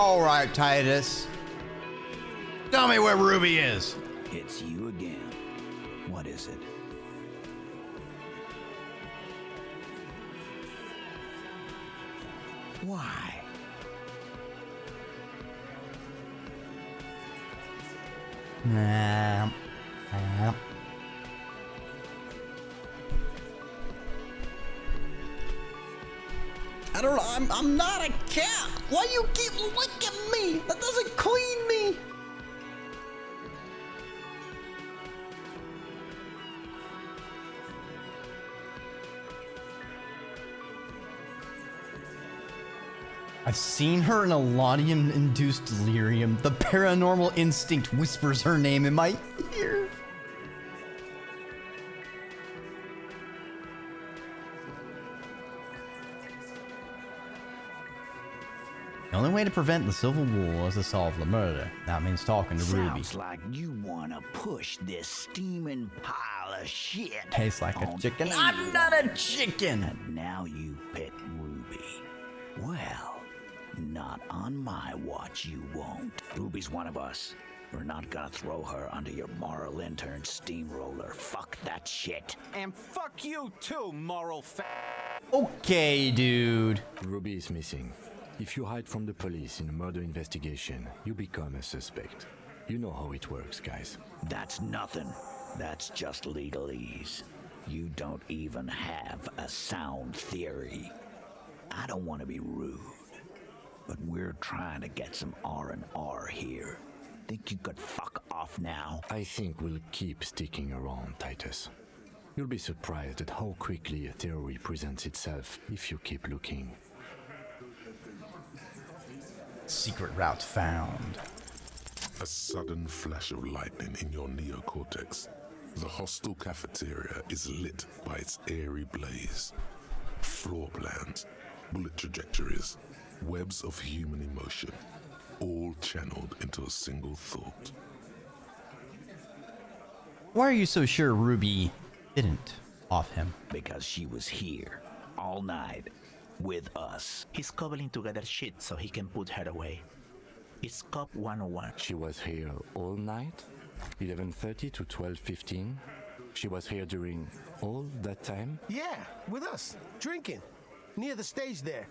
All right, Titus. Tell me where Ruby is. It's you again. What is it? Why? I don't know. I'm not a cat. Why you keep looking at me? That doesn't clean me. I've seen her in Elysium-induced delirium. The paranormal instinct whispers her name in my ear. The only way to prevent the Civil War is to solve the murder. That means talking to Ruby. Sounds like you want to push this steaming pile of shit. Tastes like a chicken. I'm not a chicken. And now you pet Ruby. Well, not on my watch you won't. Ruby's one of us. We're not gonna throw her under your moral intern steamroller. Fuck that shit. And fuck you too, moral Okay, dude. Ruby is missing. If you hide from the police in a murder investigation, you become a suspect. You know how it works, guys. That's nothing. That's just legalese. You don't even have a sound theory. I don't want to be rude, but we're trying to get some R&R here. Think you could fuck off now? I think we'll keep sticking around, Titus. You'll be surprised at how quickly a theory presents itself if you keep looking. Secret route found. A sudden flash of lightning in your neocortex. The hostel cafeteria is lit by its airy blaze. Floor plans, bullet trajectories, webs of human emotion, all channeled into a single thought. Why are you so sure Ruby didn't off him? Because she was here all night with us. He's cobbling together shit so he can put her away. It's Cop 101. She was here all night? 11:30 to 12:15? She was here during all that time? Yeah, with us, drinking, near the stage there.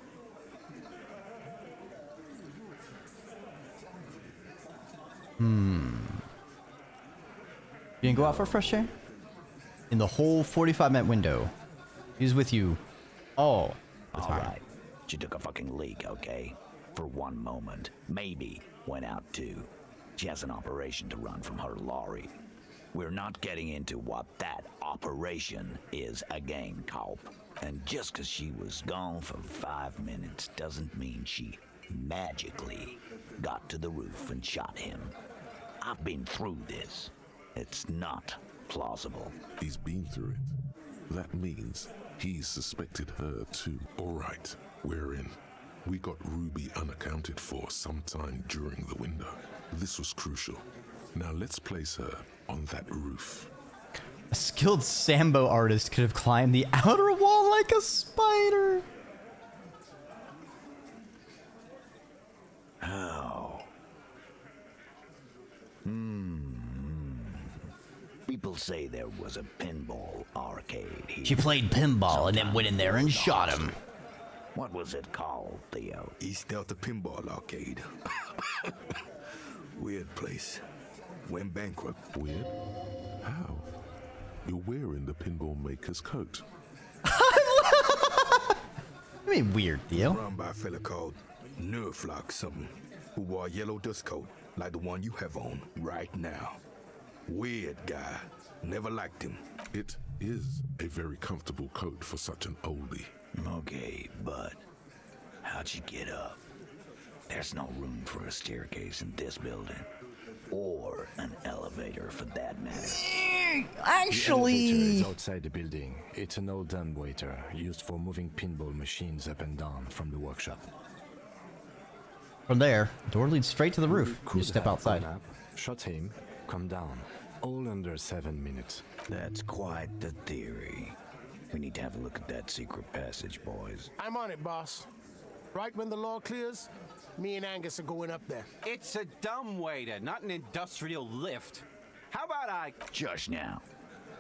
You didn't go out for fresh air? In the whole 45-minute window. He was with you all the time. Alright, she took a fucking leak, okay? For one moment. Maybe went out too. She has an operation to run from her lorry. We're not getting into what that operation is again, Cop. And just because she was gone for 5 minutes doesn't mean she magically got to the roof and shot him. I've been through this. It's not plausible. He's been through it. That means he's suspected her too. All right, we're in. We got Ruby unaccounted for sometime during the window. This was crucial. Now let's place her on that roof. A skilled Sambo artist could have climbed the outer wall like a spider. How? People say there was a pinball arcade here. She played pinball and then went in there and shot him. What was it called, Theo? East Delta Pinball Arcade. Weird place. Went bankrupt. Weird? How? You're wearing the pinball maker's coat. I mean, weird, Theo. Run by a fella called Nerflock something, who wore a yellow dust coat like the one you have on right now. Weird guy. Never liked him. It is a very comfortable coat for such an oldie. Okay, but how'd you get up? There's no room for a staircase in this building. Or an elevator for that matter. The Actually, elevator is outside the building. It's an old dumbwaiter used for moving pinball machines up and down from the workshop. from there, the door leads straight to the roof. You step outside. Up, shot him, come down. All under 7 minutes. That's quite the theory. We need to have a look at that secret passage, boys. I'm on it, boss. Right when the law clears, me and Angus are going up there. It's a dumbwaiter, not an industrial lift. How about I... Just now.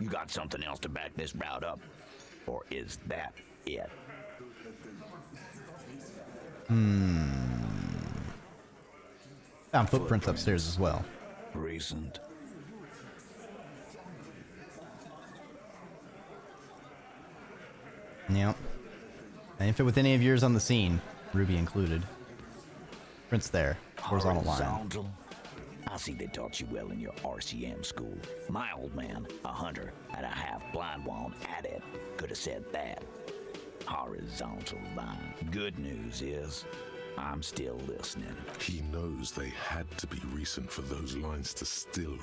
You got something else to back this route up? Or is that it? Found footprints upstairs as well. Recent. Yep. They fit with any of yours on the scene, Ruby included. Prints there. Horizontal line. Horizontal? I see they taught you well in your RCM school. My old man, a hunter and a half blind one at it, could have said that. Horizontal line. Good news is, I'm still listening. He knows they had to be recent for those lines to still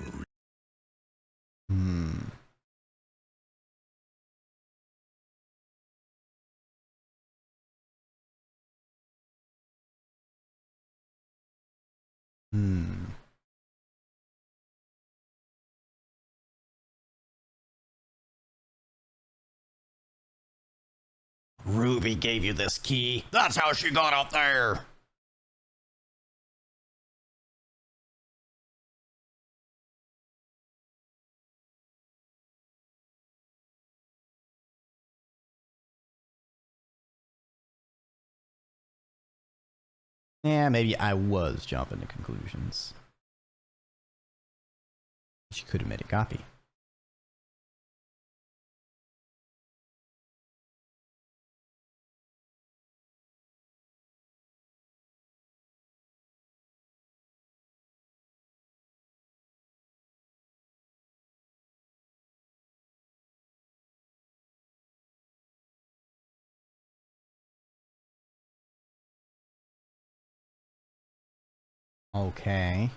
Ruby gave you this key. That's how she got up there. Yeah, maybe I was jumping to conclusions. She could have made a copy. Okay.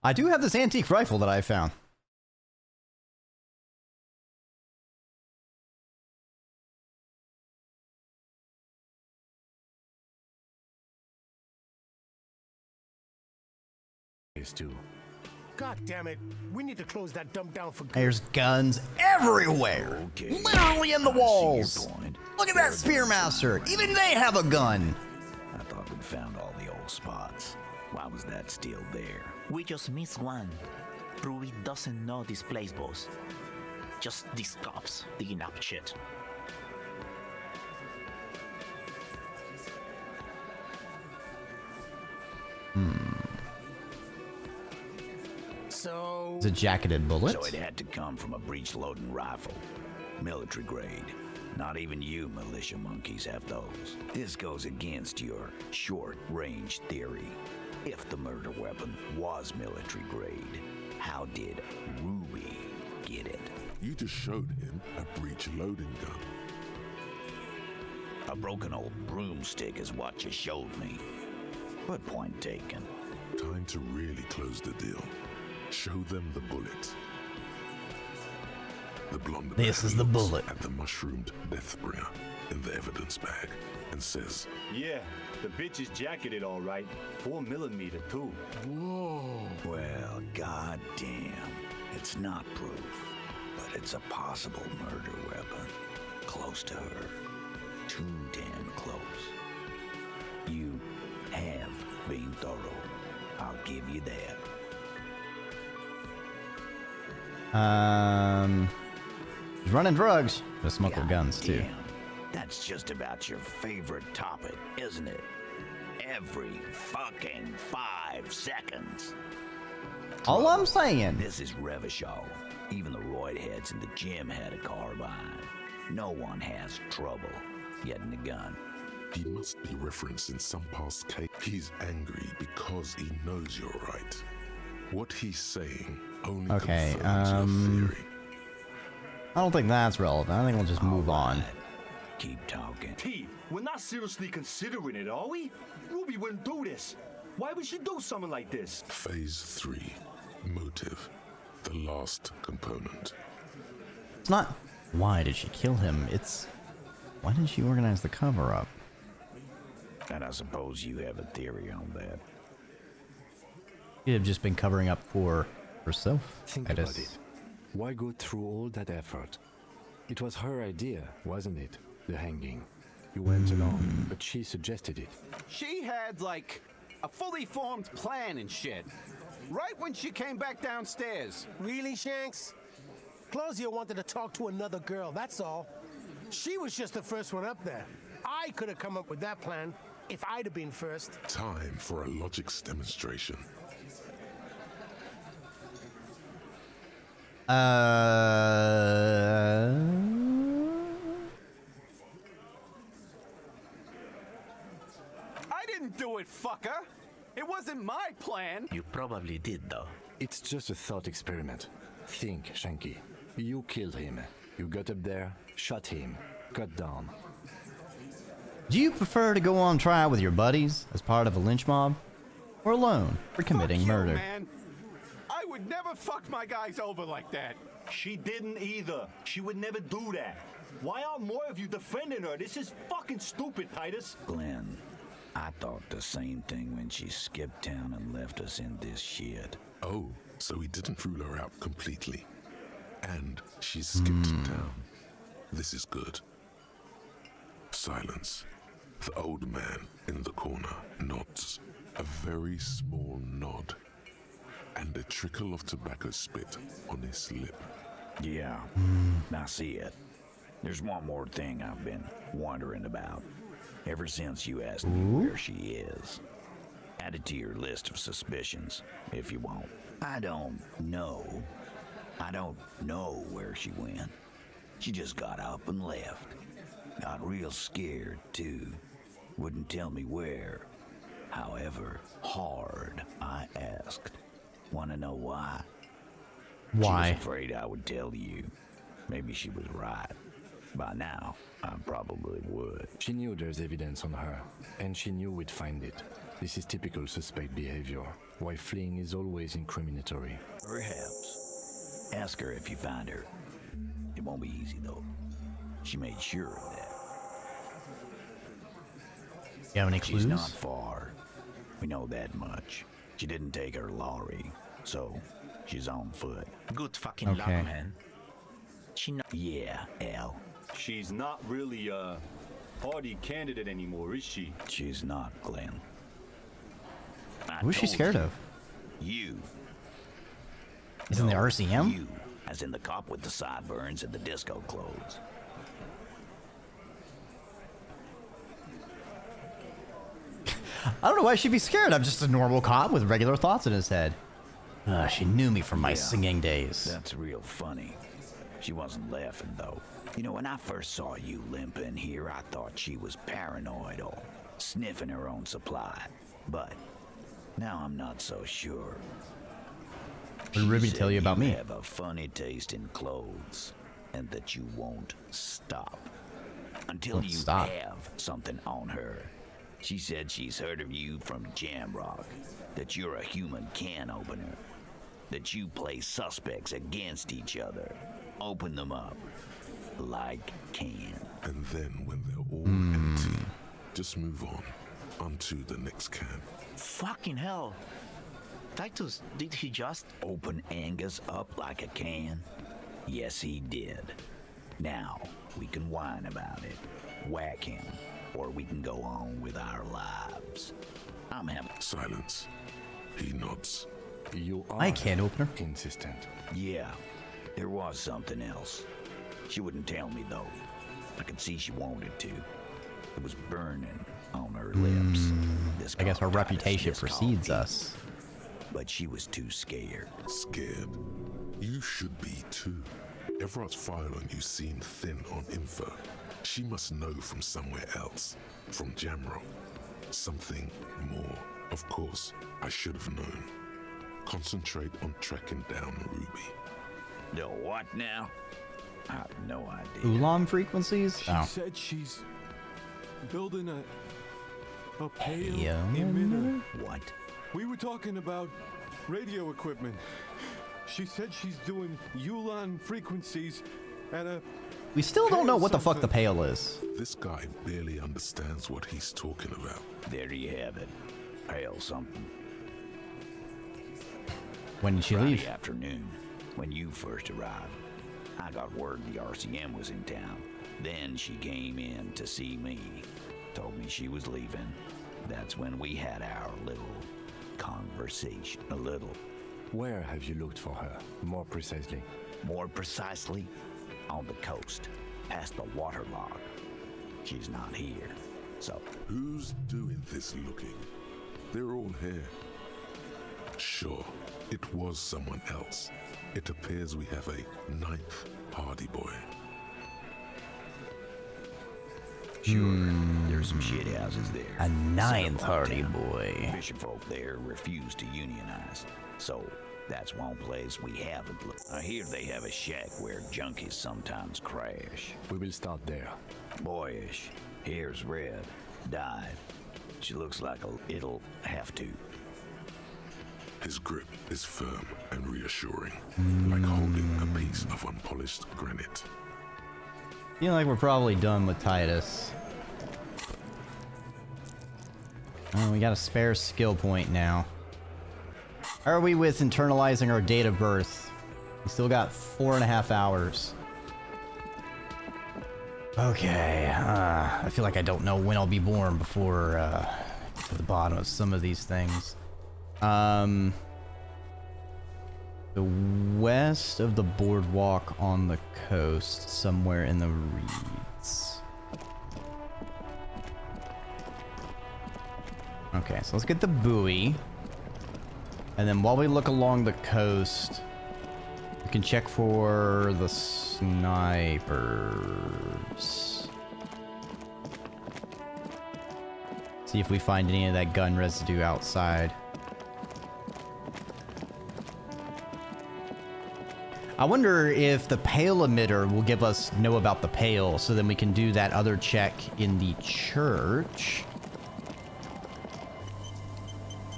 I do have this antique rifle that I found. Is too. God damn it. We need to close that dump down for good. There's guns everywhere. Okay. Literally in the I see your walls. point. Look at that Spearmaster. Even they have a gun. I thought we'd found all the old spots. Why was that still there? We just missed one. Ruby doesn't know this place, boss. Just these cops digging up shit. So... It's a jacketed bullet. So it had to come from a breech-loading rifle. Military grade. Not even you militia monkeys have those. This goes against your short-range theory. If the murder weapon was military grade, how did Ruby get it? You just showed him a breech loading gun. A broken old broomstick is what you showed me. But point taken. Time to really close the deal. Show them the bullet. The blonde This man is the looks bullet. at the mushroomed deathbringer in the evidence bag and says, Yeah, the bitch is jacketed all right. 4mm too. Well, goddamn. It's not proof, but it's a possible murder weapon. Close to her. Too damn close. You have been thorough. I'll give you that. He's running drugs. Just smuggling guns too. Goddamn. That's just about your favorite topic, isn't it? Every fucking 5 seconds. All I'm saying. This is Revachol. Even the roid heads in the gym had a carbine. No one has trouble getting a gun. he must be referencing some past case. He's angry because he knows you're right. What he's saying only confirms your theory. I don't think that's relevant. I think we'll just move on. Keep talking. T, we're not seriously considering it, are we? Ruby wouldn't do this. Why would she do something like this? Phase 3. Motive. The last component. It's not Why did she kill him? Why didn't she organize the cover-up? And I suppose you have a theory on that. She'd have just been covering up for herself. Think about it. Why go through all that effort? It was her idea, wasn't it? The hanging. You went along, but she suggested it. She had, like, a fully formed plan and shit. Right when she came back downstairs. Really, Shanks? Claudia wanted to talk to another girl, that's all. She was just the first one up there. I could have come up with that plan if I'd have been first. Time for a logics demonstration. I didn't do it, fucker. It wasn't my plan. You probably did, though. It's just a thought experiment. Think, Shanky. You killed him. You got up there, shot him, cut down. Do you prefer to go on trial with your buddies as part of a lynch mob? Or alone for committing Fuck you, murder? Man. I would never fuck my guys over like that. She didn't either. She would never do that. Why aren't more of you defending her? This is fucking stupid, Titus. Glenn, I thought the same thing when she skipped town and left us in this shit. Oh, so he didn't rule her out completely. And she skipped town. This is good. Silence. The old man in the corner nods. A very small nod. And a trickle of tobacco spit on his lip. Yeah, I see it. There's one more thing I've been wondering about. Ever since you asked me where she is. Add it to your list of suspicions, if you want. I don't know where she went. She just got up and left. Got real scared, too. Wouldn't tell me where. However hard I asked. Want to know why? Why? She was afraid I would tell you. Maybe she was right. By now, I probably would. She knew there's evidence on her, and she knew we'd find it. This is typical suspect behavior, why fleeing is always incriminatory. Perhaps. Ask her if you find her. It won't be easy, though. She made sure of that. You have any clues? She's not far. We know that much. She didn't take her lorry, so she's on foot. Good fucking luck, Okay. man. She know. Yeah, Al. She's not really a party candidate anymore, is she? She's not, Glenn. Who's she scared of? You. Is in the RCM? You, as in the cop with the sideburns and the disco clothes. I don't know why she'd be scared. I'm just a normal cop with regular thoughts in his head. She knew me from my singing days. That's real funny. She wasn't laughing, though. You know, when I first saw you limping here, I thought she was paranoid or sniffing her own supply. But now I'm not so sure. What did Ruby tell you about me? Have a funny taste in clothes, and that you won't stop until you have something on her. She said she's heard of you from Jamrock, that you're a human can opener, that you play suspects against each other, open them up like can. And then when they're all empty, just move on to the next can. Fucking hell. Titus, did he just open Angus up like a can? Yes, he did. Now, we can whine about it, whack him, or we can go on with our lives. I'm having silence. He nods. You are I can't open her. Insistent. Yeah, there was something else. She wouldn't tell me, though. I could see she wanted to. It was burning on her lips. This I guess our called reputation Titus, this precedes called me. us. But she was too scared. Scared? You should be too. Everard's file on you seemed thin on info. She must know from somewhere else. From Jamrock. Something more. Of course, I should have known. Concentrate on tracking down Ruby. The what now? I have no idea. Ulam frequencies? She Oh. said she's building a pale Yeah. emitter. What? We were talking about radio equipment. She said she's doing Ulan frequencies at a. We still don't know what the fuck the Pale is. This guy barely understands what he's talking about. There you have it. Pale something. When did she Friday leave? afternoon, when you first arrived, I got word the RCM was in town. Then she came in to see me. Told me she was leaving. That's when we had our little conversation. A little. Where have you looked for her, more precisely? More precisely, on the coast, past the waterlock. She's not here, so... Who's doing this looking? They're all here. Sure, it was someone else. It appears we have a ninth hardy boy. Sure, there's some shit houses there. A ninth Set up on hardy town. boy. Fisher folk there refuse to unionize, so that's one place we haven't looked. I hear they have a shack where junkies sometimes crash. We will start there. Boyish, hair's red, dyed. She looks like it'll have to. His grip is firm and reassuring, like holding a piece of unpolished granite. Feel like we're probably done with Titus. Oh, we got a spare skill point now. How are we with internalizing our date of birth? We still got 4.5 hours. Okay, I feel like I don't know when I'll be born before to the bottom of some of these things. The west of the boardwalk on the coast, somewhere in the reeds. Okay, so let's get the buoy. And then while we look along the coast, we can check for the snipers. See if we find any of that gun residue outside. I wonder if the Pale emitter will give us know about the Pale, so then we can do that other check in the church.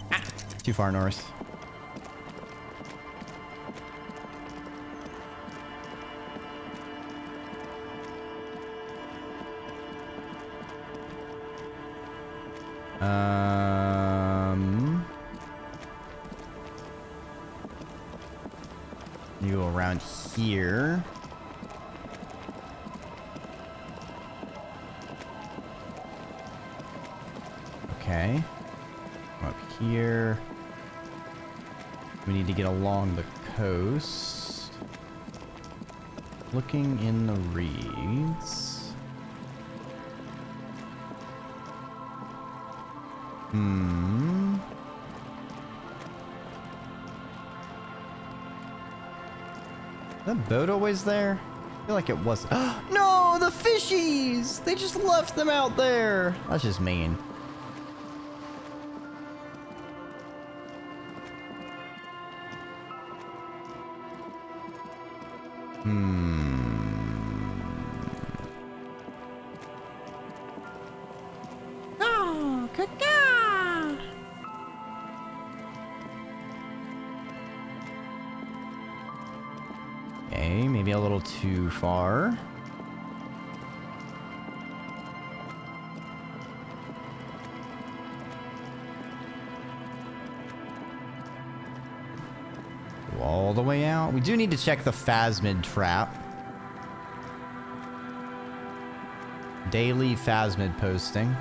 Ah, too far north. You go around here. Okay. Up here. We need to get along the coast. Looking in the reeds. Is that boat always there? I feel like it was. No, the fishies! They just left them out there. That's just mean. Oh, caca! Okay, maybe a little too far. Go all the way out. We do need to check the phasmid trap. Daily phasmid posting.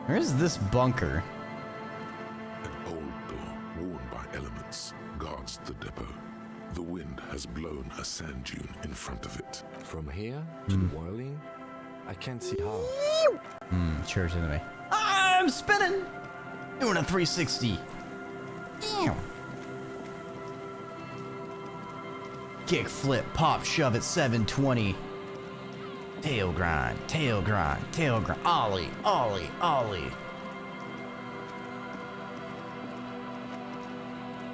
Where's this bunker? An old door, worn by elements, guards the depot. The wind has blown a sand dune in front of it. From here to the whirling, I can't see how. Church enemy. I'm spinning! Doing a 360. Damn. Kick flip, pop, shove at 720. Tail grind, tail grind, tail grind. Ollie, ollie, ollie.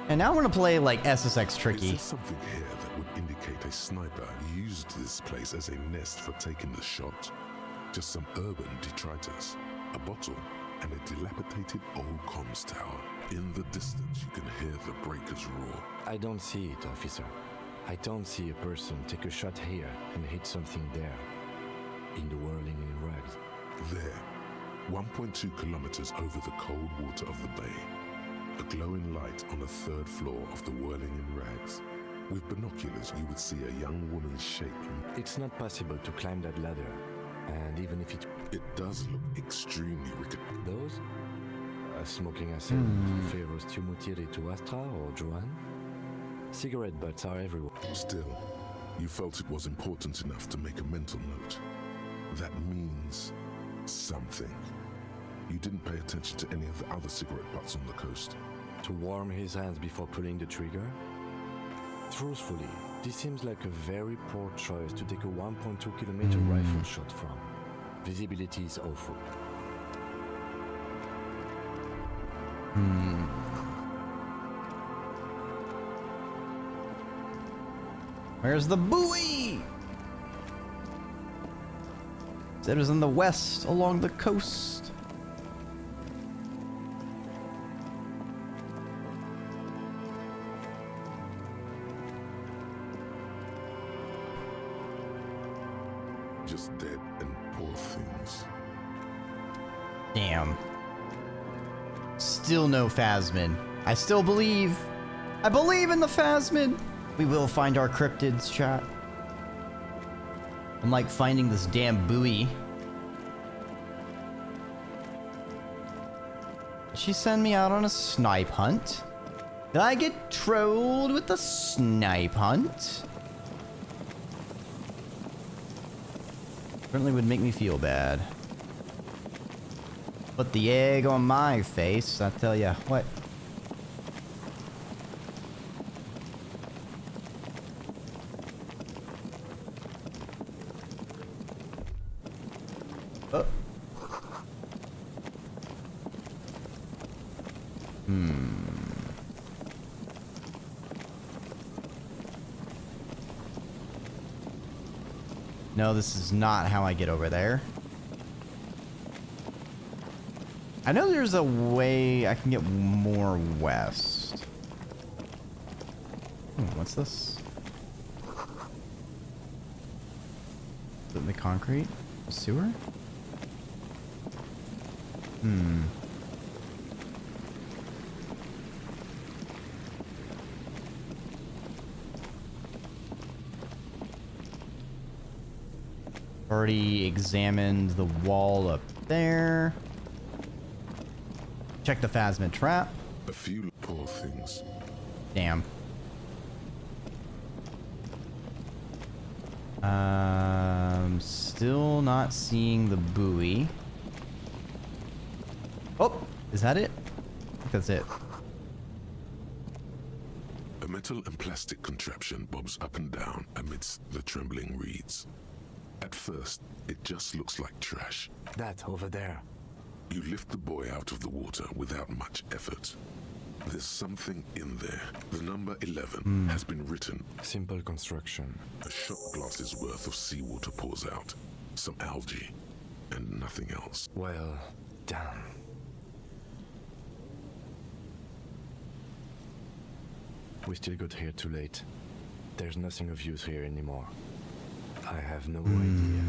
And now we're gonna play like SSX Is Tricky. there something here that would indicate a sniper used this place as a nest for taking the shot? Just some urban detritus. a bottle, and a dilapidated old comms tower. In the distance, you can hear the breakers roar. I don't see it, officer. I don't see a person take a shot here and hit something there. In the whirling in rags. There, 1.2 kilometers over the cold water of the bay, a glowing light on the third floor of the whirling in rags. With binoculars, you would see a young woman's shape. It's not possible to climb that ladder. And even if it does look extremely wicked. Those? Smoking acid, Ferros Tumutiri to Astra or Joanne? Cigarette butts are everywhere. Still, you felt it was important enough to make a mental note. That means something. You didn't pay attention to any of the other cigarette butts on the coast. To warm his hands before pulling the trigger? Truthfully, this seems like a very poor choice to take a 1.2 kilometer rifle shot from. Visibility is awful. Where's the buoy? Said it was in the west along the coast. Just dead and poor things. Damn. Still no Phasmid. I still believe. I believe in the Phasmid. We will find our cryptids, chat. Unlike finding this damn buoy. Did she send me out on a snipe hunt? Did I get trolled with the snipe hunt? Certainly would make me feel bad. Put the egg on my face, I tell ya what. Oh. No, this is not how I get over there. I know there's a way I can get more west. What's this? Is it in the concrete? A sewer? Already examined the wall up there. Check the Phasmid trap. A few poor things. Damn. Still not seeing the buoy. Oh, is that it? I think that's it. A metal and plastic contraption bobs up and down amidst the trembling reeds. At first, it just looks like trash. That over there. You lift the boy out of the water without much effort. There's something in there. The number 11 has been written. Simple construction. A shot glass's worth of seawater pours out. Some algae. And nothing else. Well, damn. We still got here too late. There's nothing of use here anymore. I have no idea.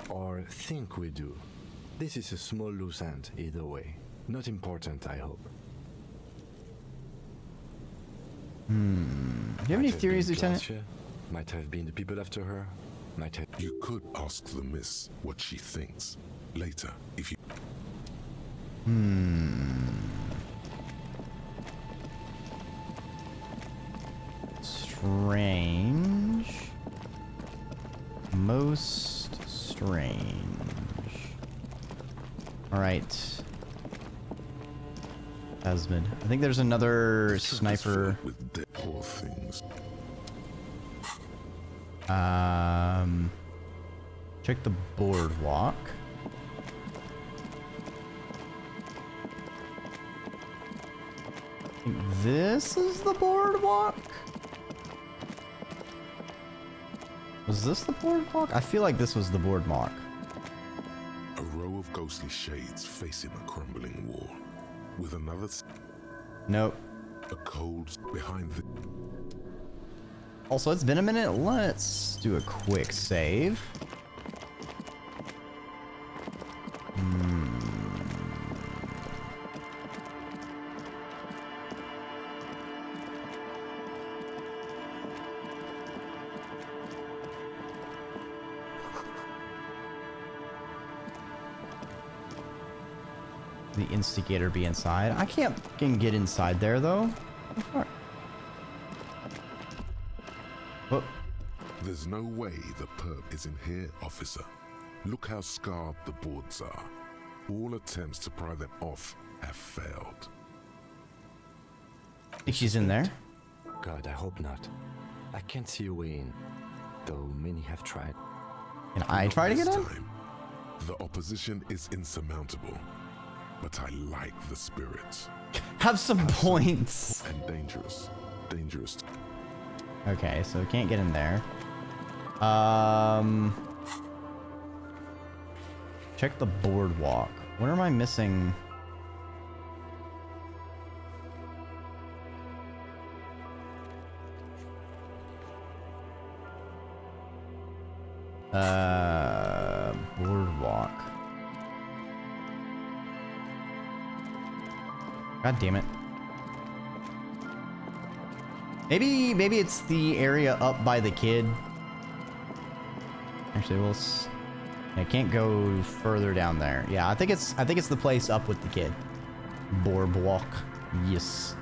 Or think we do. This is a small loose end, either way. Not important, I hope. Do you have any theories, Lieutenant? Glacier, might have been the people after her. Might have. You could ask the miss what she thinks. Later, if you... Strange. Most strange. Alright. Phasmid. I think there's another sniper. With dead poor things. Check the boardwalk. I think this is the boardwalk. Was this the boardwalk? I feel like this was the boardwalk. A row of ghostly shades facing a crumbling wall. With another... Nope. A cold behind the... Also, it's been a minute. Let's do a quick save. The instigator be inside. I can't fucking get inside there though. Oh. There's no way the perp is in here, officer. Look how scarred the boards are. All attempts to pry them off have failed. Think she's in there? God, I hope not. I can't see a way in, though many have tried. Can I try to get in? The opposition is insurmountable, but I like the spirits. Have some points. And dangerous. Dangerous. Okay, so can't get in there. Check the boardwalk. What am I missing? Boardwalk. God damn it. Maybe it's the area up by the kid. Actually, I can't go further down there. Yeah, I think it's the place up with the kid. Boardwalk. Yes.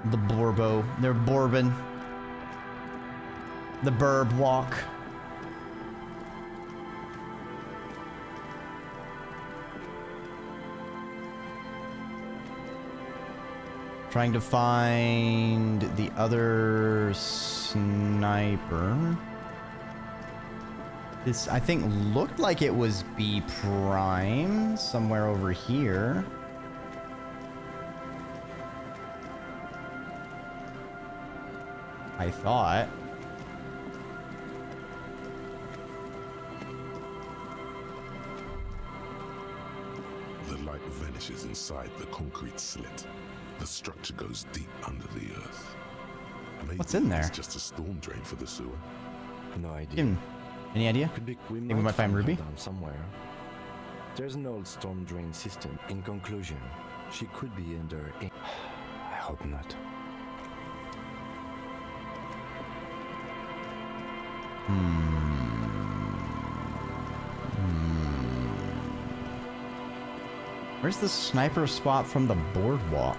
The Borbo. They're Bourbon. The Burb Walk. Trying to find the other sniper. This, I think, looked like it was B prime somewhere over here. I thought. The light vanishes inside the concrete slit. The structure goes deep under the earth. Maybe what's in there? It's just a storm drain for the sewer. No idea. Any idea? Think we might find Ruby? Down somewhere. There's an old storm drain system. In conclusion, she could be under. I hope not. Where's the sniper spot from the boardwalk?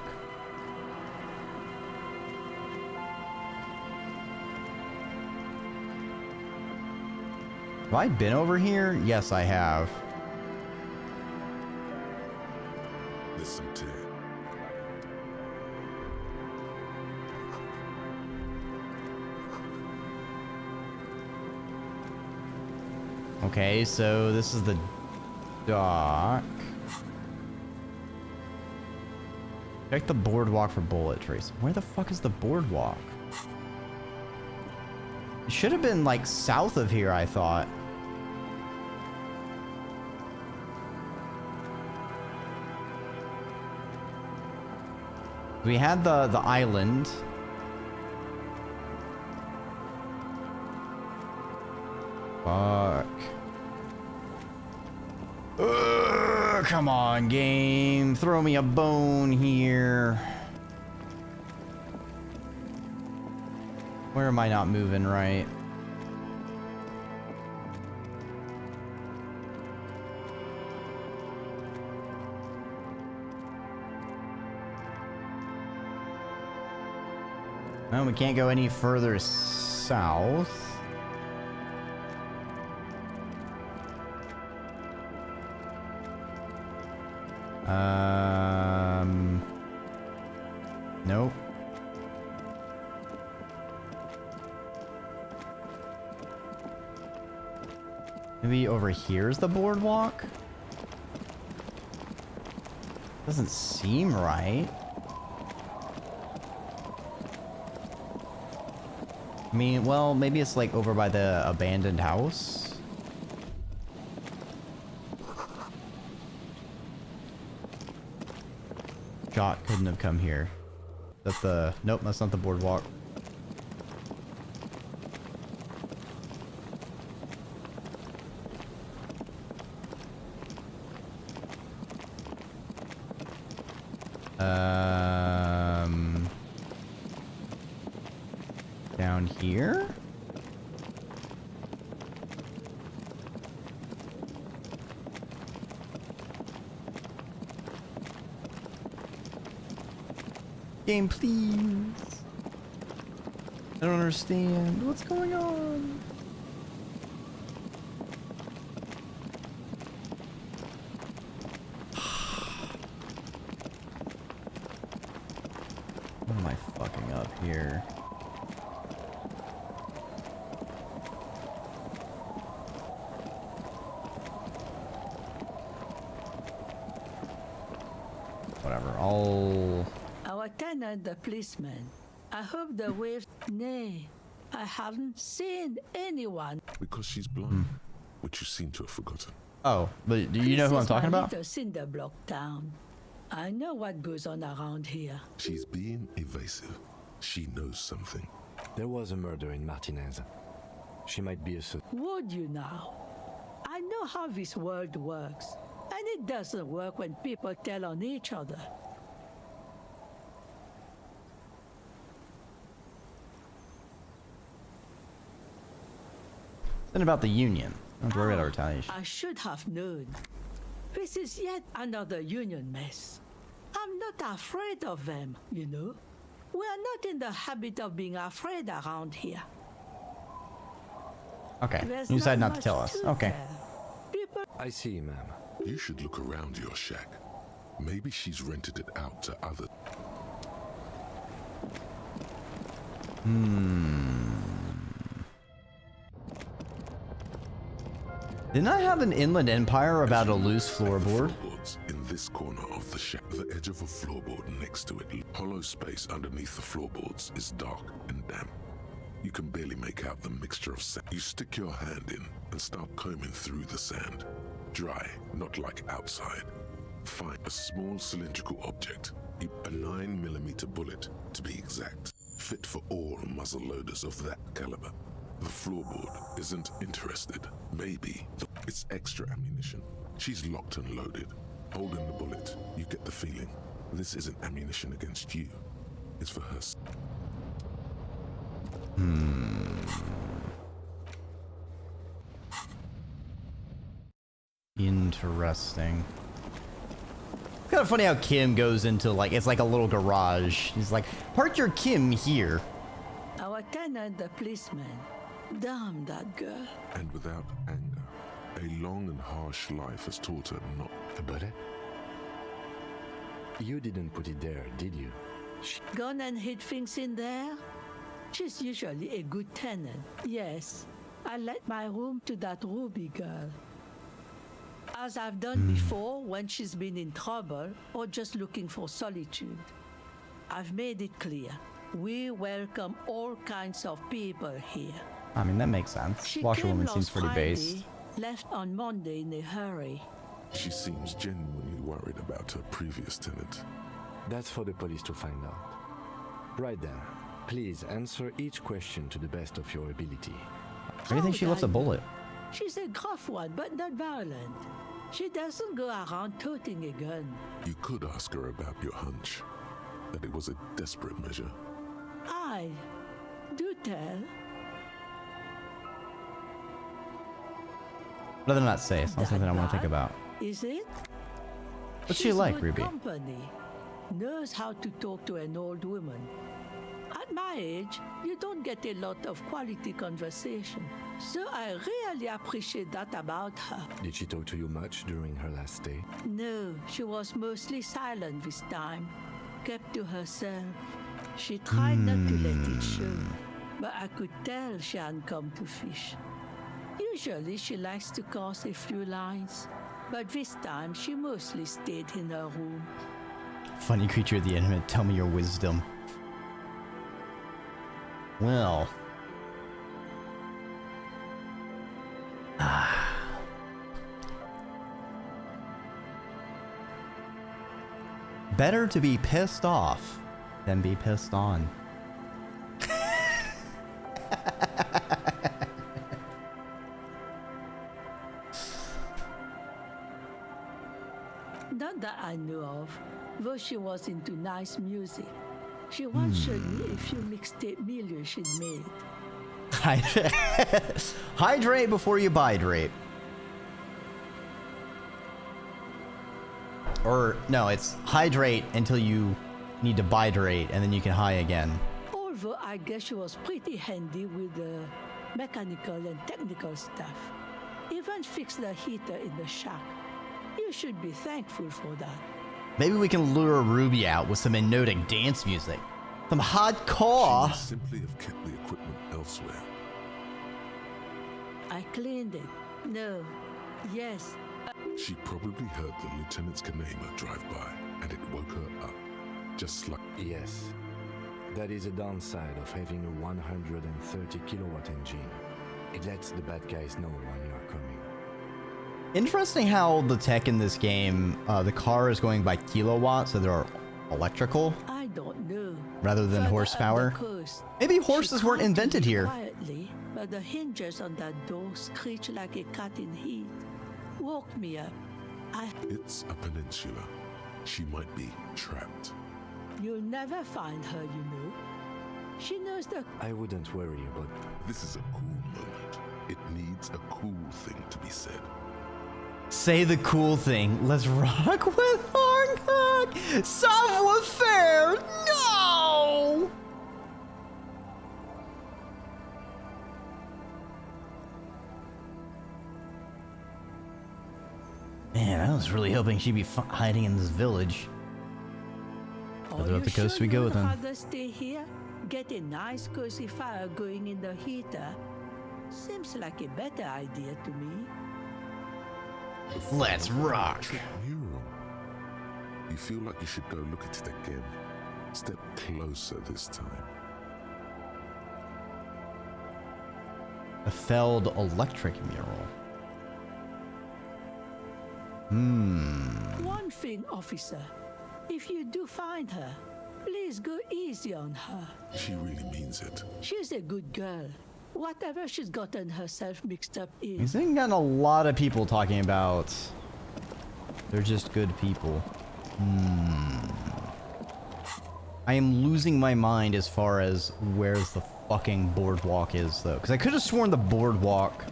Have I been over here? Yes, I have. Listen to it. Okay, so this is the dock. Check the boardwalk for bullet trace. Where the fuck is the boardwalk? It should have been like south of here, I thought. We had the island. Fuck. Come on, game. Throw me a bone here. Where am I not moving right? Well, we can't go any further south. Nope. Maybe over here's the boardwalk? Doesn't seem right. I mean, well, maybe it's like over by the abandoned house. Shot couldn't have come here. That's the... Nope, that's not the boardwalk. Down here? Game, please. I don't understand. What's going on? What am I fucking up here? Whatever, Our tenant, the policeman. I hope the waves... Nay, I haven't seen anyone. Because she's blind, which you seem to have forgotten. Oh, but do you know who I'm talking about? This is my little cinder block town. I know what goes on around here. She's being evasive. She knows something. There was a murder in Martinez. She might be a... Would you now? I know how this world works. And it doesn't work when people tell on each other. Then about the union. Don't worry about retaliation. I should have known. This is yet another union mess. I'm not afraid of them, you know. We are not in the habit of being afraid around here. Okay, There's you decided not to much tell us. to Okay. tell. People... I see, ma'am. You should look around your shack. Maybe she's rented it out to others. Didn't I have an Inland Empire about a loose floorboard? Floorboards in this corner of the shack. The edge of a floorboard next to it. Hollow space underneath the floorboards is dark and damp. You can barely make out the mixture of sand. You stick your hand in and start combing through the sand. Dry, not like outside. Find a small cylindrical object. A 9mm bullet, to be exact. Fit for all muzzle loaders of that caliber. The floorboard isn't interested. Maybe it's extra ammunition. She's locked and loaded. Holding the bullet, you get the feeling this isn't ammunition against you. It's for her. Interesting. Kind of funny how Kim goes into like, it's like a little garage. He's like, park your Kim here. Our tenant, the policeman. Damn that girl. And without anger, a long and harsh life has taught her not. A bullet? You didn't put it there, did you? Gone and hid things in there? She's usually a good tenant. Yes, I let my room to that Ruby girl. As I've done before when she's been in trouble or just looking for solitude. I've made it clear. We welcome all kinds of people here. I mean, that makes sense. She Washerwoman came seems last pretty Friday, based. left on Monday in a hurry. She seems genuinely worried about her previous tenant. That's for the police to find out. Right then, please answer each question to the best of your ability. Why do you think she left a bullet? She's a gruff one, but not violent. She doesn't go around toting a gun. You could ask her about your hunch, that it was a desperate measure. I do tell. Rather not say. It's not That something I want to think bad? about. Is it? What's she She's like, good Ruby? Company. Knows how to talk to an old woman. At my age, you don't get a lot of quality conversation. So I really appreciate that about her. Did she talk to you much during her last stay? No, she was mostly silent this time. Kept to herself. She tried not to let it show. But I could tell she hadn't come to fish. Usually she likes to cast a few lines. But this time she mostly stayed in her room. Funny creature of the internet, tell me your wisdom. Well, Better to be pissed off than be pissed on. Not that I knew of, though she was into nice music. She once showed me a few mixtape millions she'd made. Hydrate before you hydrate. Or, no, it's hydrate until you need to hydrate, and then you can high again. Although I guess she was pretty handy with the mechanical and technical stuff. Even fixed the heater in the shack. You should be thankful for that. Maybe we can lure Ruby out with some hypnotic dance music. Some hardcore. She simply have kept the equipment elsewhere. I cleaned it. No. Yes. She probably heard the Lieutenant's Kanema drive by, and it woke her up. Just like... Yes. That is a downside of having a 130 kilowatt engine. It lets the bad guys know when you are coming. Interesting how the tech in this game, the car is going by kilowatt, so they're electrical. I don't know. Rather than Further horsepower. up the coast, Maybe horses she weren't called to invented me here. Quietly, but the hinges on that door screech like a cat in heat. Woke me up. It's a peninsula. She might be trapped. You'll never find her, you know. She knows the... I wouldn't worry about... This is a cool moment. It needs a cool thing to be said. Say the cool thing. Let's rock with Hancock. Savoir-faire. No! Man, I was really hoping she'd be hiding in this village. Further up the coast we go with them. Rather stay here, get a nice cozy fire going in the heater. Seems like a better idea to me. Let's rock. Mural. You feel like you should go look at it again. Step closer this time. A felled electric mural. One thing, officer. If you do find her, please go easy on her. She really means it. She's a good girl. Whatever she's gotten herself mixed up in. He's gotten a lot of people talking about they're just good people. I am losing my mind as far as where's the fucking boardwalk is, though. Because I could have sworn the boardwalk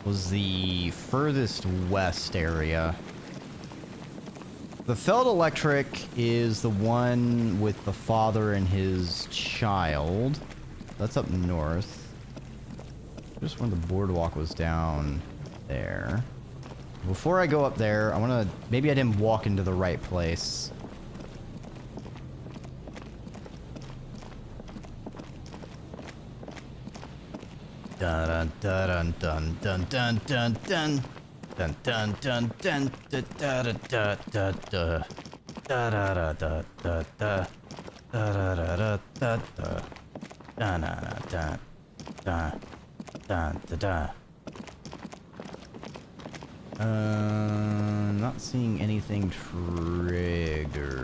was the furthest west area. The Feld Electric is the one with the father and his child. That's up north. Just when the boardwalk was down there. Before I go up there, I want to... Maybe I didn't walk into the right place. Dun dun dun dun dun dun dun. Dun dun dun dun da da da da da da da da da da da da da da da da da da da. Not seeing anything triggering.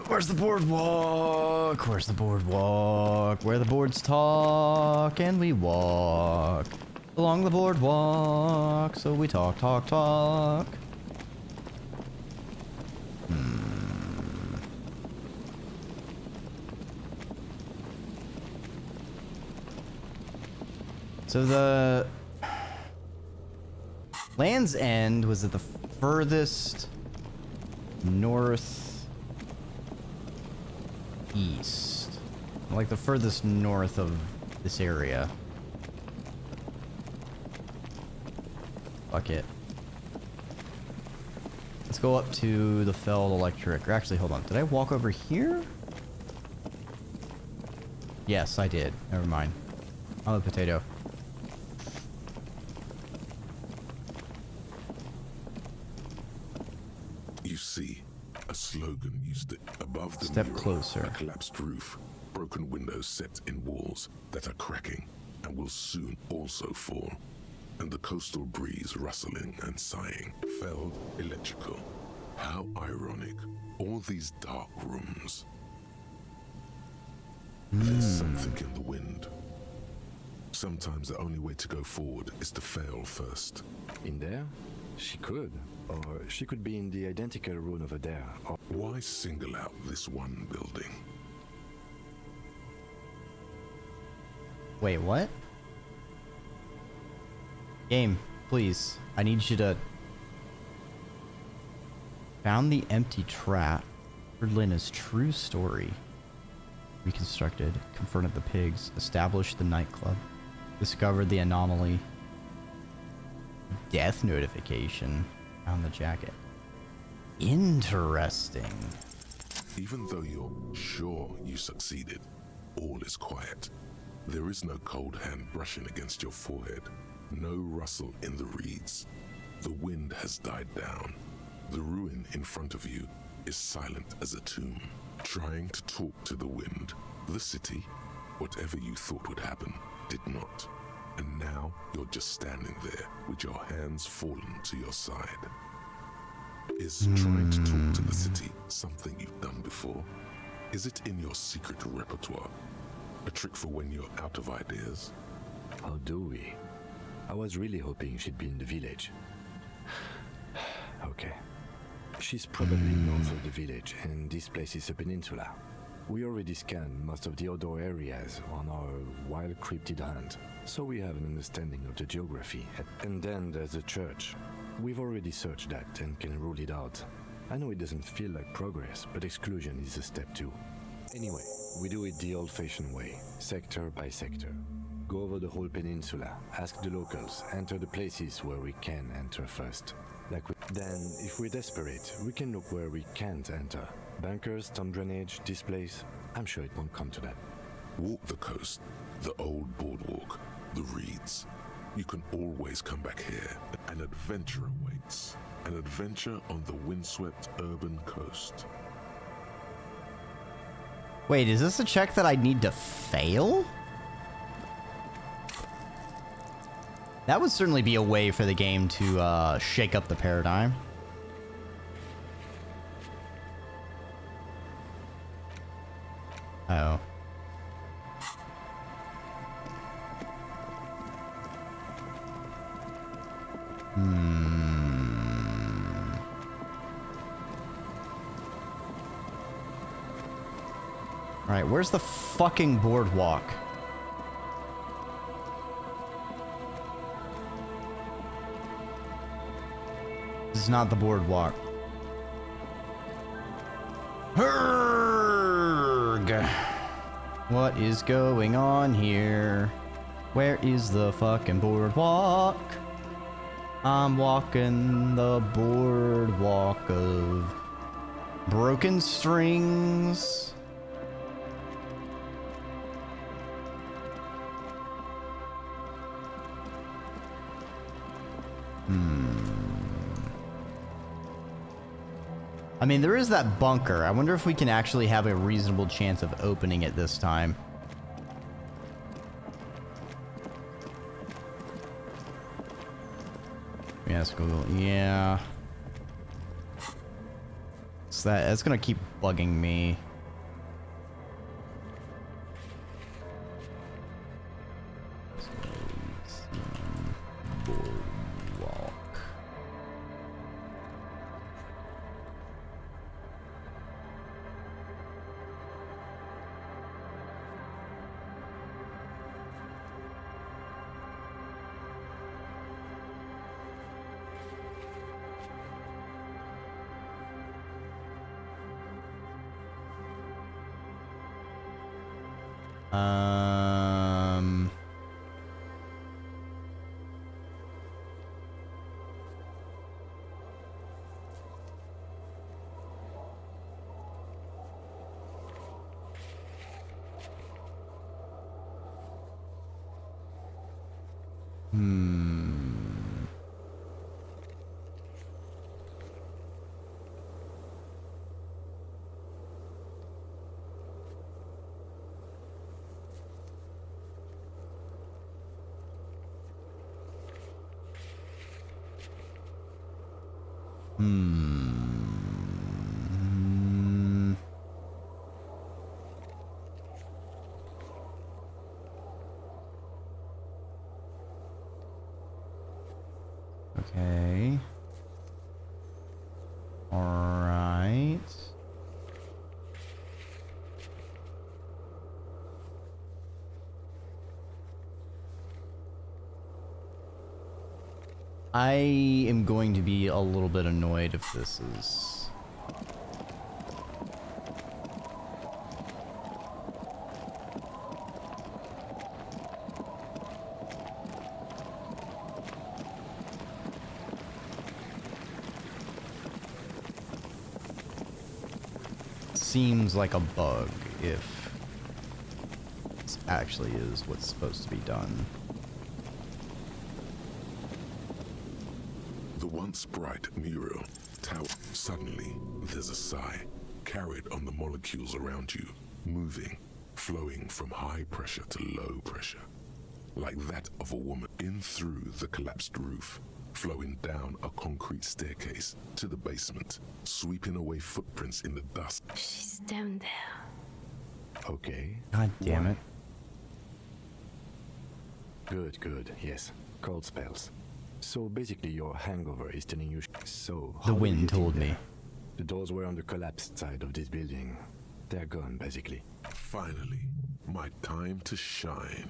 Where's the boardwalk? Where's the boardwalk? Where the boards talk and we walk along the boardwalk. So we talk, talk, talk. So the Land's End was at the furthest north east, like the furthest north of this area. Fuck it. Let's go up to the Feld Electric. Or actually, hold on. Did I walk over here? Yes, I did. Never mind. I'm a potato. You see, a slogan used it above the Step mural, closer. a collapsed roof, broken windows set in walls that are cracking and will soon also fall. and the coastal breeze rustling and sighing felt electrical. How ironic. All these dark rooms. There's something in the wind. Sometimes the only way to go forward is to fail first. In there? She could. Or she could be in the identical room over there. Or why single out this one building? Wait, what? Game, please. I need you to... Found the empty trap. Heard Lena's true story. Reconstructed. Confronted the pigs. Established the nightclub. Discovered the anomaly. Death notification. Found the jacket. Interesting. Even though you're sure you succeeded, all is quiet. There is no cold hand brushing against your forehead. No rustle in the reeds. The wind has died down. The ruin in front of you is silent as a tomb. Trying to talk to the wind, the city, whatever you thought would happen, did not. And now you're just standing there with your hands fallen to your side. Is trying to talk to the city something you've done before? Is it in your secret repertoire? A trick for when you're out of ideas? how do we? I was really hoping she'd be in the village. Okay. She's probably north of the village, and this place is a peninsula. We already scanned most of the outdoor areas on our wild cryptid hunt, so we have an understanding of the geography. And then there's the church. We've already searched that and can rule it out. I know it doesn't feel like progress, but exclusion is a step too. Anyway, we do it the old-fashioned way, sector by sector. Go over the whole peninsula, ask the locals, enter the places where we can enter first. Then, if we're desperate, we can look where we can't enter. Bunkers, storm drainage, this place. I'm sure it won't come to that. Walk the coast, the old boardwalk, the reeds. You can always come back here. An adventure awaits. An adventure on the windswept urban coast. Wait, is this a check that I need to fail? That would certainly be a way for the game to shake up the paradigm. Oh. Alright, where's the fucking boardwalk? This is not the boardwalk. Herg! What is going on here? Where is the fucking boardwalk? I'm walking the boardwalk of broken strings. I mean, there is that bunker. I wonder if we can actually have a reasonable chance of opening it this time. Yes, Google. Yeah. So that's gonna keep bugging me. Okay. All right. I am going to be a little bit annoyed if this is... Seems like a bug if this actually is what's supposed to be done. The once bright mural tower. Suddenly, there's a sigh, carried on the molecules around you, moving, flowing from high pressure to low pressure, like that of a woman in through the collapsed roof, flowing down a concrete staircase to the basement, sweeping away footprints in the dust. She's down there. Okay. God damn it. Good, good, yes. Cold spells. So basically your hangover is telling you so. The wind told me. The doors were on the collapsed side of this building. They're gone, basically. Finally, my time to shine.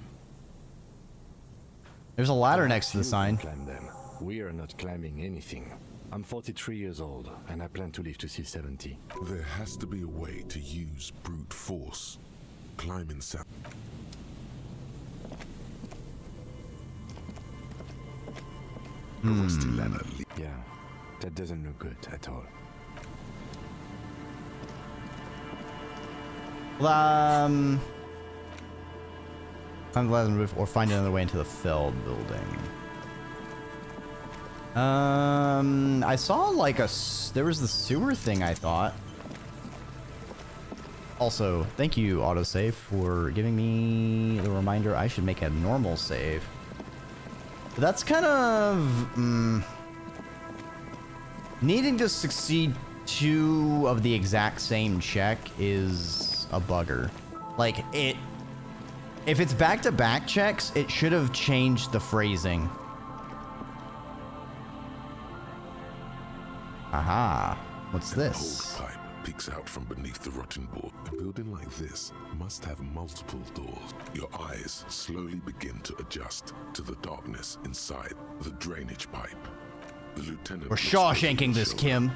There's a ladder next to the sign. Climb them. We are not climbing anything. I'm 43 years old, and I plan to live to see 70. There has to be a way to use brute force. Climbing sap. Rusty ladder. Yeah, that doesn't look good at all. Climb the ladder on the roof or find another way into the felled building. I saw like there was the sewer thing, I thought. Also, thank you, autosave, for giving me the reminder I should make a normal save. But that's kind of... needing to succeed 2 of the exact same check is a bugger. Like, if it's back-to-back checks, it should have changed the phrasing. Aha. What's this? An old pipe peeks out from beneath the rotting board. A building like this must have multiple doors. Your eyes slowly begin to adjust to the darkness inside the drainage pipe. The lieutenant... We're Shawshanking this, Kim.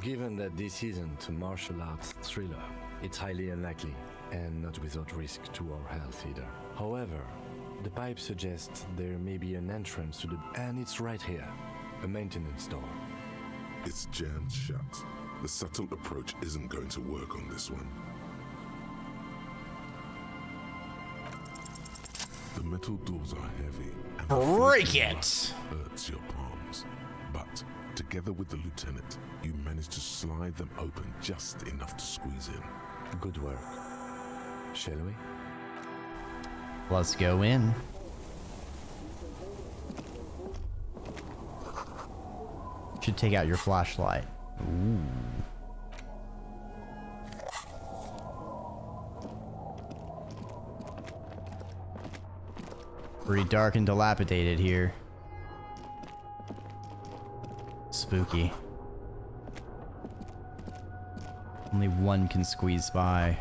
Given that this isn't a martial arts thriller, it's highly unlikely, and not without risk to our health either. However, the pipe suggests there may be an entrance to the... and it's right here. A maintenance door. It's jammed shut. The subtle approach isn't going to work on this one. The metal doors are heavy, and break it! Hurts your palms. But together with the lieutenant, you manage to slide them open just enough to squeeze in. Good work. Shall we? Let's go in. Should take out your flashlight. Ooh. Pretty dark and dilapidated here. Spooky. Only one can squeeze by.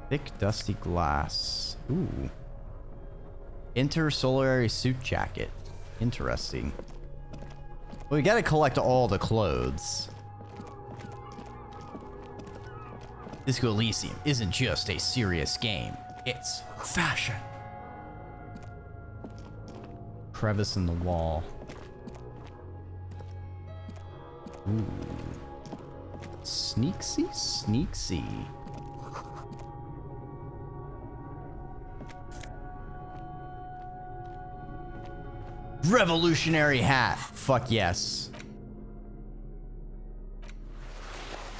Thick, dusty glass. Ooh. Intersolary suit jacket. Interesting. Well, we gotta collect all the clothes. Disco Elysium isn't just a serious game. It's fashion. Crevice in the wall. Ooh. Sneaksy, sneaksy. Revolutionary hat. Fuck yes.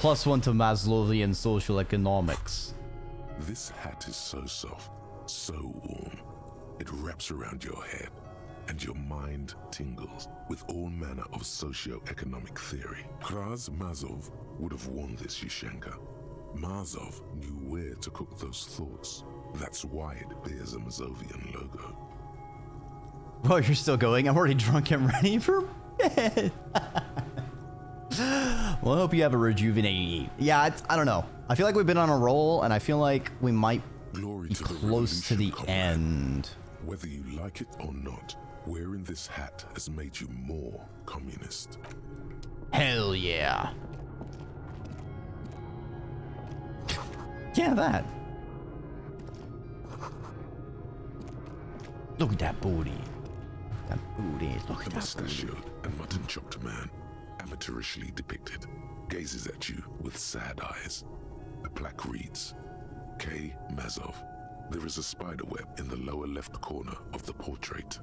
+1 to Maslowian social economics. This hat is so soft, so warm. It wraps around your head, and your mind tingles with all manner of socio-economic theory. Kraz Mazov would have worn this, Yushenka. Mazov knew where to cook those thoughts. That's why it bears a Mazovian logo. Well, you're still going. I'm already drunk and ready for bed. Well, I hope you have a rejuvenating. Yeah, I don't know. I feel like we've been on a roll, and I feel like we might be close to the end. Whether you like it or not, wearing this hat has made you more communist. Hell yeah. Yeah, that. Look at that booty. That booty. Look at A that booty. mustachioed and mutton-chopped man, amateurishly depicted, gazes at you with sad eyes. A plaque reads, K. Mazov. There is a spiderweb in the lower left corner of the portrait.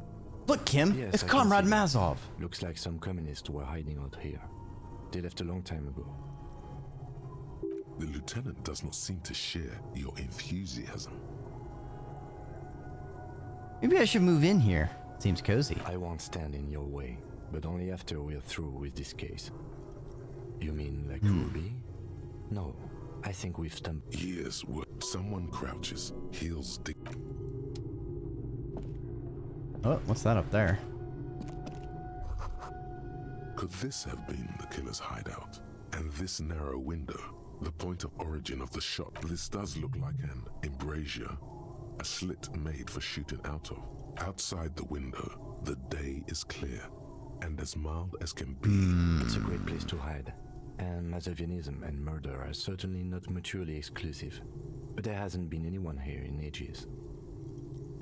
Look, Kim, Yes, it's I can Comrade see that. Mazov. Looks like some communists were hiding out here. They left a long time ago. The lieutenant does not seem to share your enthusiasm. Maybe I should move in here. Seems cozy. I won't stand in your way, but only after we're through with this case. You mean like Ruby? No, I think we've stumbled. Years where someone crouches, heels deep. Oh, what's that up there? Could this have been the killer's hideout? And this narrow window, the point of origin of the shot, this does look like an embrasure, a slit made for shooting out of. Outside the window, the day is clear, and as mild as can be. It's a great place to hide. And Mazovianism and murder are certainly not mutually exclusive. But there hasn't been anyone here in ages.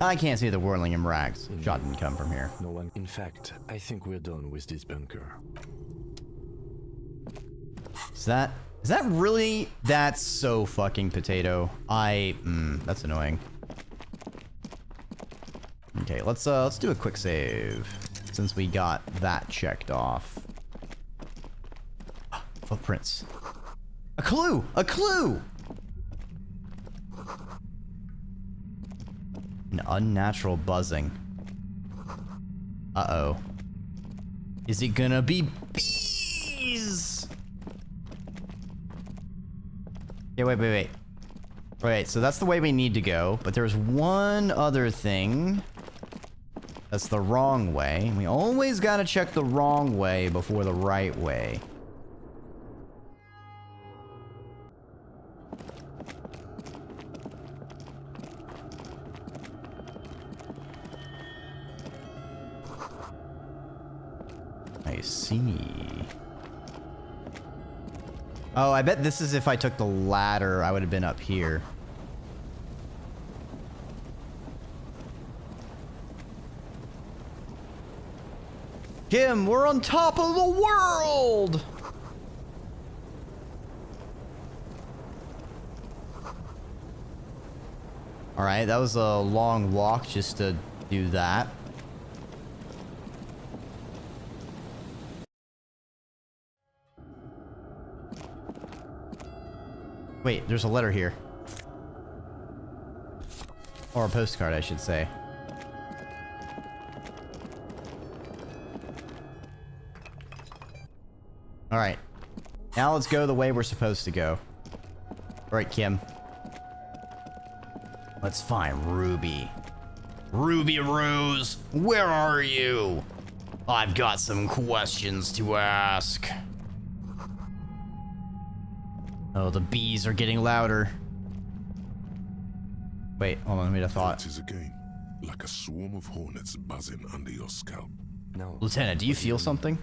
I can't see the whirling in rags. Shot didn't come from here. No one. In fact, I think we're done with this bunker. Is that really? That's so fucking potato. That's annoying. Okay, let's do a quick save since we got that checked off. Footprints. A clue! A clue! An unnatural buzzing. Uh-oh. Is it gonna be bees? Yeah, wait. Wait, so that's the way we need to go, but there's one other thing. That's the wrong way. We always gotta check the wrong way before the right way. I see. Oh, I bet this is if I took the ladder, I would have been up here. Kim, we're on top of the world! Alright, that was a long walk just to do that. Wait, there's a letter here. Or a postcard, I should say. Alright. Now let's go the way we're supposed to go. Alright, Kim. Let's find Ruby. Ruby Rose, where are you? I've got some questions to ask. Oh, the bees are getting louder. Wait, hold on, wait, I thought. It is again, like a swarm of hornets buzzing under your scalp. No. Lieutenant, do you feel something?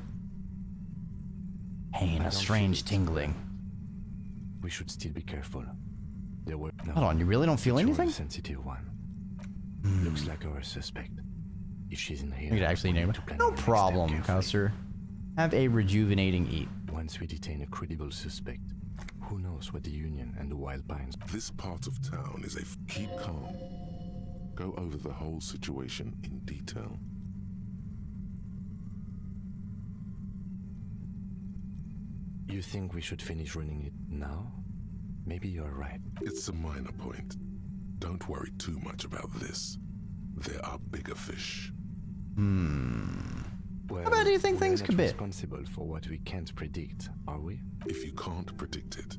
Pain, a strange tingling. We should still be careful. There were no. Hold on, you really don't feel You're anything? the sensitive one. Looks like our suspect. If she's in here, We could actually we name need it. to plan No our next step problem, carefully. Counselor. Have a rejuvenating eat. Once we detain a credible suspect, who knows what the Union and the Wild Pines. This part of town is keep calm. Go over the whole situation in detail. You think we should finish running it now? Maybe you're right. It's a minor point. Don't worry too much about this. There are bigger fish. Well, How bad do you think things could be? We're not responsible for what we can't predict, are we? If you can't predict it,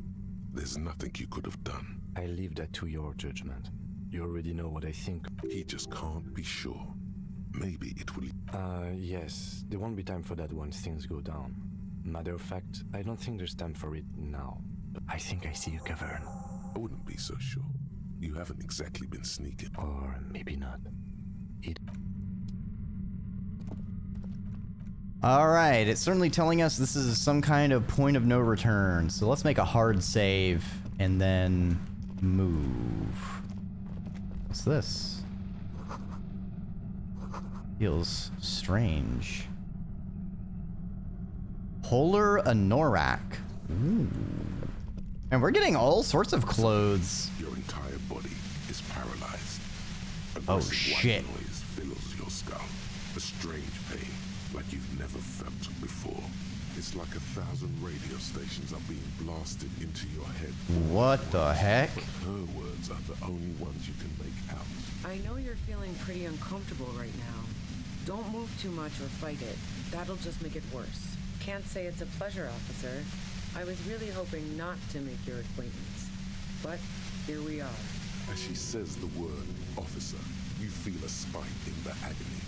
there's nothing you could have done. I leave that to your judgment. You already know what I think. He just can't be sure. Maybe it will... Yes. There won't be time for that once things go down. Matter of fact, I don't think there's time for it now. I think I see a cavern. I wouldn't be so sure. You haven't exactly been sneaking. Or maybe not. Alright, it's certainly telling us this is some kind of point of no return. So let's make a hard save and then move. What's this? Feels strange. Polar anorak. Ooh. And we're getting all sorts of clothes. Your entire body is paralyzed. Oh Aggressive shit. white noise fills your skull. A strange pain like you've never felt before. It's like 1,000 radio stations are being blasted into your head. What the heck? Her words are the only ones you can make out. I know you're feeling pretty uncomfortable right now. Don't move too much or fight it. That'll just make it worse. Can't say it's a pleasure, officer. I was really hoping not to make your acquaintance. But here we are. As she says the word officer, you feel a spike in the agony.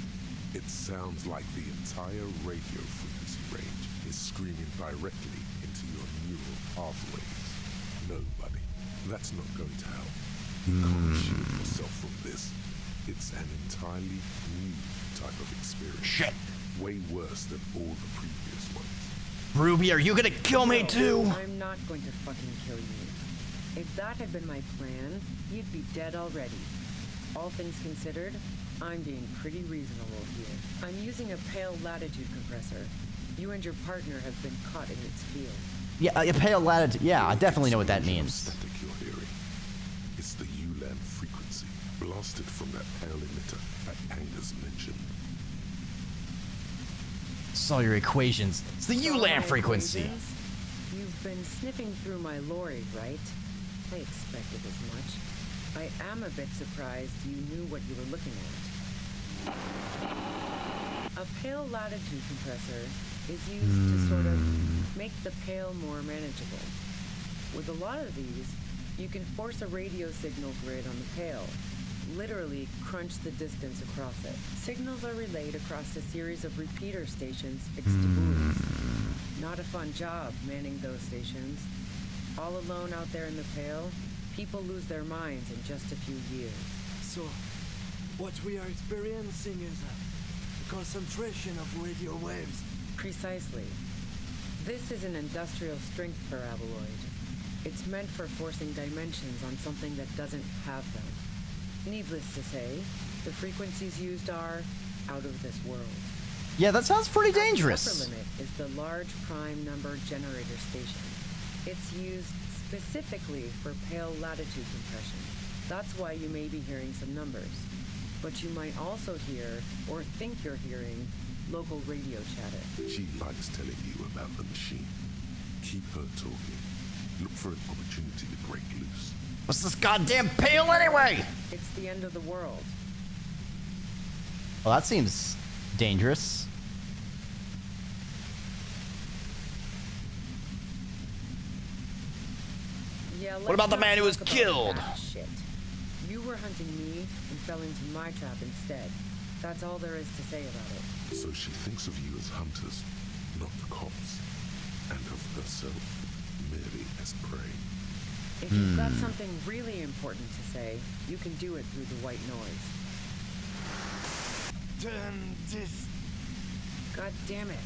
It sounds like the entire radio frequency range is screaming directly into your neural pathways. No, buddy, that's not going to help. You can't shield yourself from this. It's an entirely new type of experience. Shit. Way worse than all the previous ones. Ruby, are you gonna kill me too? I'm not going to fucking kill you. If that had been my plan, you'd be dead already. All things considered, I'm being pretty reasonable here. I'm using a pale latitude compressor. You and your partner have been caught in its field. Yeah, a pale latitude. Yeah, I definitely know what that means. Static you're hearing. It's the ULAN frequency, blasted from that pale emitter that Angus mentioned. Saw your equations. It's the ULAN frequency. You've been sniffing through my lorry, right? I expected as much. I am a bit surprised you knew what you were looking at. A pale latitude compressor is used to sort of make the pale more manageable. With a lot of these, you can force a radio signal grid on the pale, literally crunch the distance across it. Signals are relayed across a series of repeater stations fixed to buoys. Not a fun job manning those stations. All alone out there in the pale, people lose their minds in just a few years. So, what we are experiencing is a concentration of radio waves. Precisely. This is an industrial strength paraboloid. It's meant for forcing dimensions on something that doesn't have them. Needless to say, the frequencies used are out of this world. Yeah, that sounds pretty dangerous. The upper limit is the large prime number generator station. It's used specifically for pale latitude compression. That's why you may be hearing some numbers. But you might also hear, or think you're hearing, local radio chatter. She likes telling you about the machine. Keep her talking. Look for an opportunity to break loose. What's this goddamn pale anyway? It's the end of the world. Well, that seems dangerous. Yeah, What about the man who was killed? Shit. You were hunting me and fell into my trap instead. That's all there is to say about it. So she thinks of you as hunters, not cops, and of herself merely as prey. If you've got something really important to say, you can do it through the white noise. Turn this. God damn it.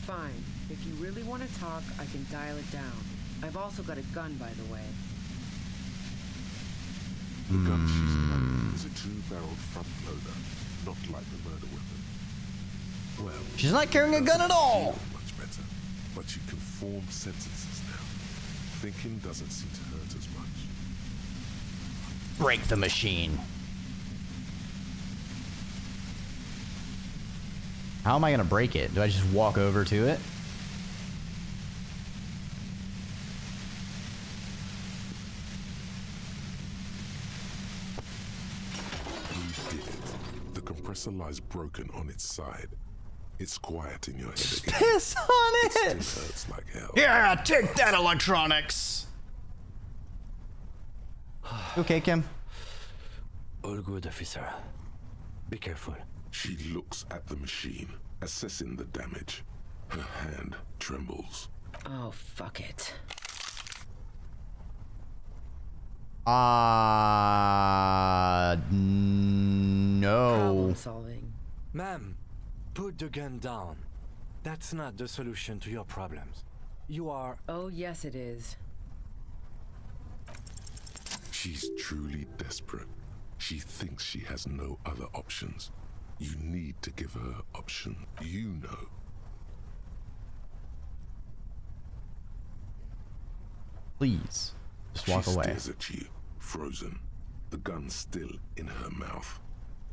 Fine. If you really want to talk, I can dial it down. I've also got a gun, by the way. The gun she's carrying is a 2-barreled front loader, not like the murder weapon. Well, she's not carrying a gun at all. Much better, but you can form sentences now. Thinking doesn't seem to hurt as much. Break the machine. How am I gonna break it? Do I just walk over to it? did it. The compressor lies broken on its side. It's quiet in your head again. Piss on it! It still hurts like hell. Yeah, take that, electronics! Okay, Kim? All good, officer. Be careful. She looks at the machine, assessing the damage. Her hand trembles. Oh, fuck it. No. Problem solving. Ma'am, put the gun down. That's not the solution to your problems. You are... Oh, yes, it is. She's truly desperate. She thinks she has no other options. You need to give her option. You know. Please, just walk away. She stares at you, frozen, the gun still in her mouth,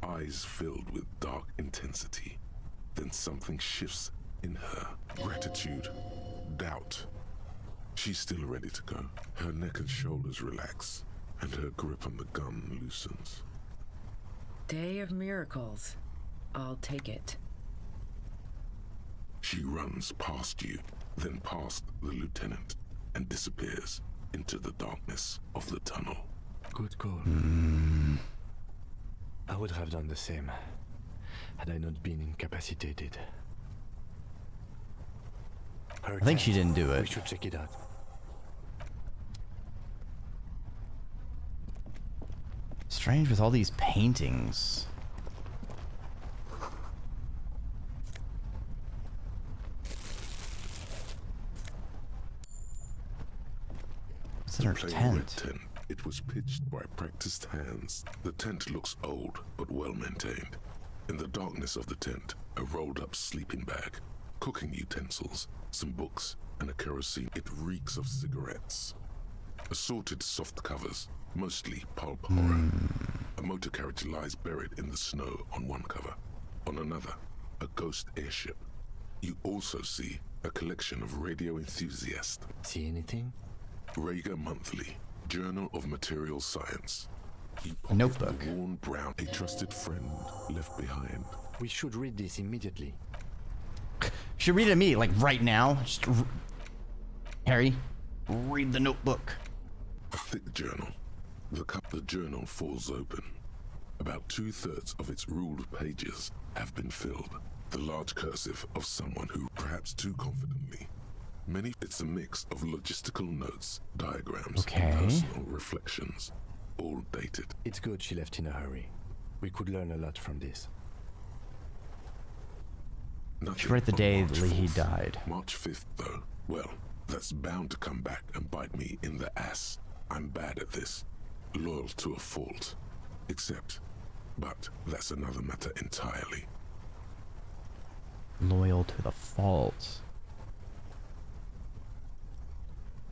eyes filled with dark intensity. Then something shifts in her. Gratitude, doubt. She's still ready to go. Her neck and shoulders relax, and her grip on the gun loosens. Day of miracles. I'll take it. She runs past you, then past the lieutenant, and disappears into the darkness of the tunnel. Good call. I would have done the same, had I not been incapacitated. I think she didn't do it. We should check it out. Strange with all these paintings. What's in her tent? It was pitched by practiced hands. The tent looks old, but well maintained. In the darkness of the tent, a rolled up sleeping bag, cooking utensils, some books, and a kerosene. It reeks of cigarettes. Assorted soft covers, mostly pulp horror. A motor carriage lies buried in the snow on one cover. On another, a ghost airship. You also see a collection of radio enthusiasts. See anything? Rager Monthly, Journal of Material Science. A notebook. The worn brown, a trusted friend left behind. We should read this immediately. Should read it immediately, like right now. Just Harry, read the notebook. A thick journal. The journal falls open. About 2/3 of its ruled pages have been filled. The large cursive of someone who, perhaps too confidently, it's a mix of logistical notes, diagrams, and personal reflections, all dated. It's good she left in a hurry. We could learn a lot from this. She wrote the day he died. March 5th, though. Well, that's bound to come back and bite me in the ass. I'm bad at this. Loyal to a fault. But that's another matter entirely. Loyal to the fault.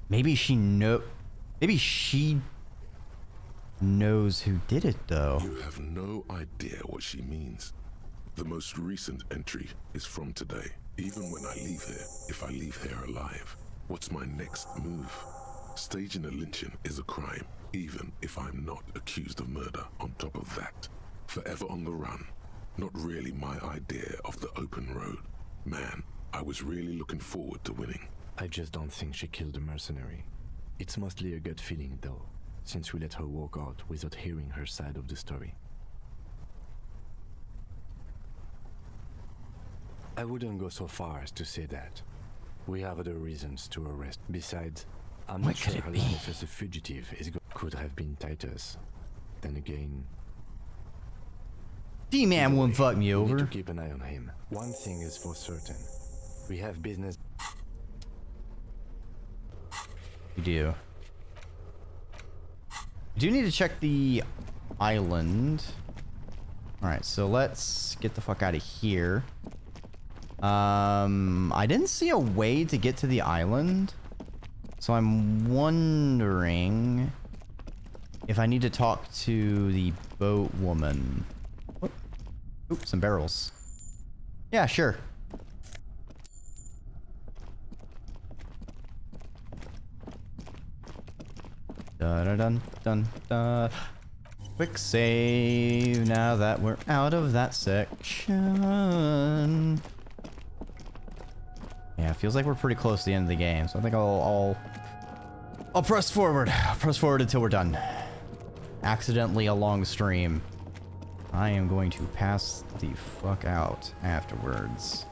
Maybe she knows who did it, though. You have no idea what she means. The most recent entry is from today. Even when I leave here, if I leave here alive, what's my next move? Staging a lynching is a crime, even if I'm not accused of murder. On top of that, forever on the run. Not really my idea of the open road. Man, I was really looking forward to winning. I just don't think she killed the mercenary. It's mostly a gut feeling, though, since we let her walk out without hearing her side of the story. I wouldn't go so far as to say that. We have other reasons to arrest. Besides, I'm not sure her life as a fugitive could have been Titus. Then again... D-Man wouldn't fuck me we over. need to keep an eye on him. One thing is for certain. We have business... We do. We do need to check the island. Alright, so let's get the fuck out of here. I didn't see a way to get to the island. So I'm wondering if I need to talk to the boat woman. What? Oops, some barrels. Yeah, sure. Da da dun dun da. Quick save now that we're out of that section. Yeah, it feels like we're pretty close to the end of the game, so I think I'll press forward. I'll press forward until we're done. Accidentally a long stream. I am going to pass the fuck out afterwards.